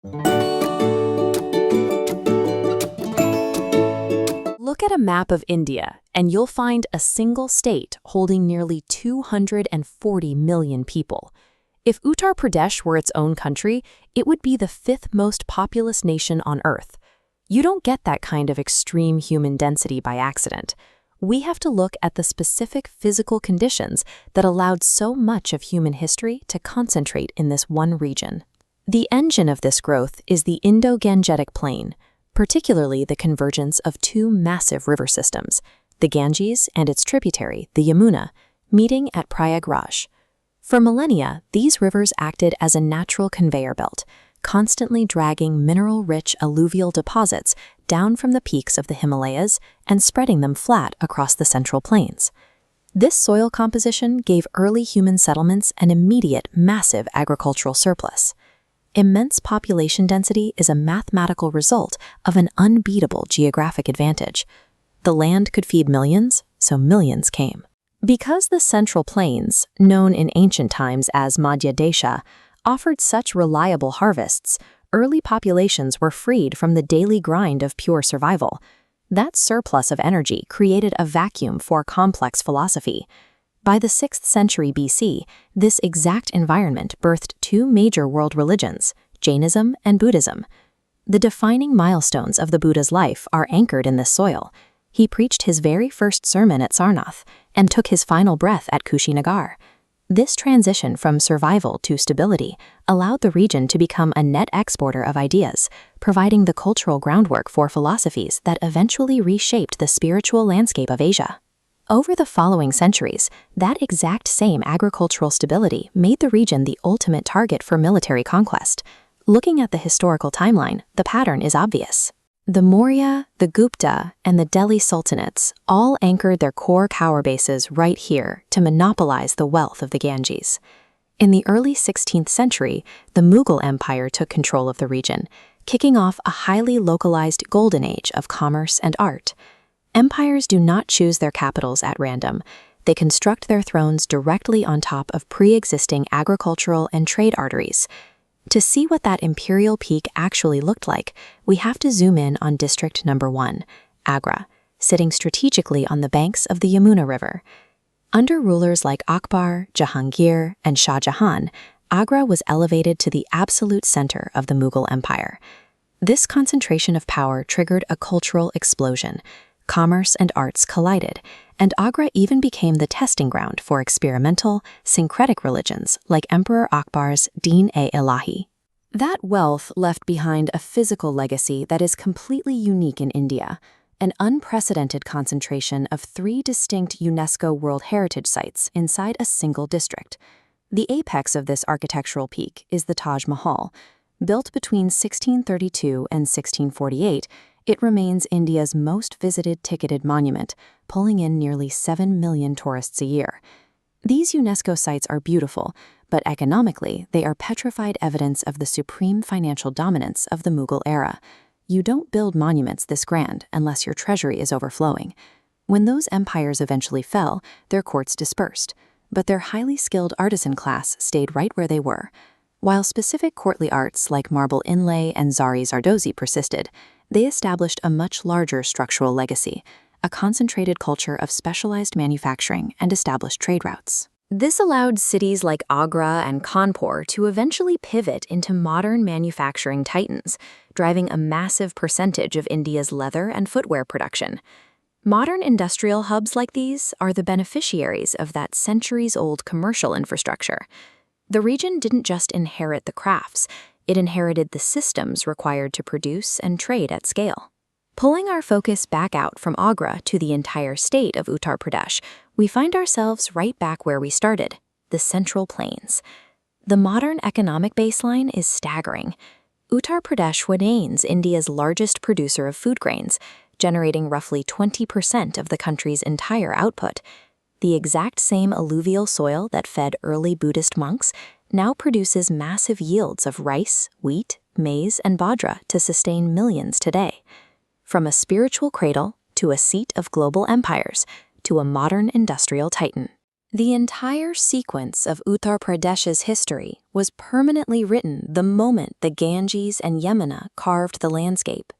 Look at a map of India, and you'll find a single state holding nearly 240 million people. If Uttar Pradesh were its own country, it would be the fifth most populous nation on Earth. You don't get that kind of extreme human density by accident. We have to look at the specific physical conditions that allowed so much of human history to concentrate in this one region. The engine of this growth is the Indo-Gangetic Plain, particularly the convergence of two massive river systems, the Ganges and its tributary, the Yamuna, meeting at Prayagraj. For millennia, these rivers acted as a natural conveyor belt, constantly dragging mineral-rich alluvial deposits down from the peaks of the Himalayas and spreading them flat across the central plains. This soil composition gave early human settlements an immediate, massive agricultural surplus. Immense population density is a mathematical result of an unbeatable geographic advantage. The land could feed millions, so millions came. Because the Central Plains, known in ancient times as Madhya Desha, offered such reliable harvests, early populations were freed from the daily grind of pure survival. That surplus of energy created a vacuum for complex philosophy. By the 6th century BC, this exact environment birthed two major world religions, Jainism and Buddhism. The defining milestones of the Buddha's life are anchored in this soil. He preached his very first sermon at Sarnath and took his final breath at Kushinagar. This transition from survival to stability allowed the region to become a net exporter of ideas, providing the cultural groundwork for philosophies that eventually reshaped the spiritual landscape of Asia. Over the following centuries, that exact same agricultural stability made the region the ultimate target for military conquest. Looking at the historical timeline, the pattern is obvious. The Maurya, the Gupta, and the Delhi sultanates all anchored their core power bases right here to monopolize the wealth of the Ganges. In the early 16th century, the Mughal Empire took control of the region, kicking off a highly localized golden age of commerce and art. Empires do not choose their capitals at random. They construct their thrones directly on top of pre-existing agricultural and trade arteries. To see what that imperial peak actually looked like, we have to zoom in on District Number 1, Agra, sitting strategically on the banks of the Yamuna River. Under rulers like Akbar, Jahangir, and Shah Jahan, Agra was elevated to the absolute center of the Mughal Empire. This concentration of power triggered a cultural explosion. Commerce and arts collided, and Agra even became the testing ground for experimental, syncretic religions like Emperor Akbar's Din-e-Ilahi. That wealth left behind a physical legacy that is completely unique in India, an unprecedented concentration of 3 distinct UNESCO World Heritage Sites inside a single district. The apex of this architectural peak is the Taj Mahal. Built between 1632 and 1648, it remains India's most visited ticketed monument, pulling in nearly 7 million tourists a year. These UNESCO sites are beautiful, but economically, they are petrified evidence of the supreme financial dominance of the Mughal era. You don't build monuments this grand unless your treasury is overflowing. When those empires eventually fell, their courts dispersed, but their highly skilled artisan class stayed right where they were. While specific courtly arts like marble inlay and Zari Zardozi persisted, they established a much larger structural legacy, a concentrated culture of specialized manufacturing and established trade routes. This allowed cities like Agra and Kanpur to eventually pivot into modern manufacturing titans, driving a massive percentage of India's leather and footwear production. Modern industrial hubs like these are the beneficiaries of that centuries-old commercial infrastructure. The region didn't just inherit the crafts, it inherited the systems required to produce and trade at scale. Pulling our focus back out from Agra to the entire state of Uttar Pradesh, we find ourselves right back where we started, the Central Plains. The modern economic baseline is staggering. Uttar Pradesh remains India's largest producer of food grains, generating roughly 20% of the country's entire output. The exact same alluvial soil that fed early Buddhist monks now produces massive yields of rice, wheat, maize, and bajra to sustain millions today. From a spiritual cradle to a seat of global empires to a modern industrial titan. The entire sequence of Uttar Pradesh's history was permanently written the moment the Ganges and Yamuna carved the landscape.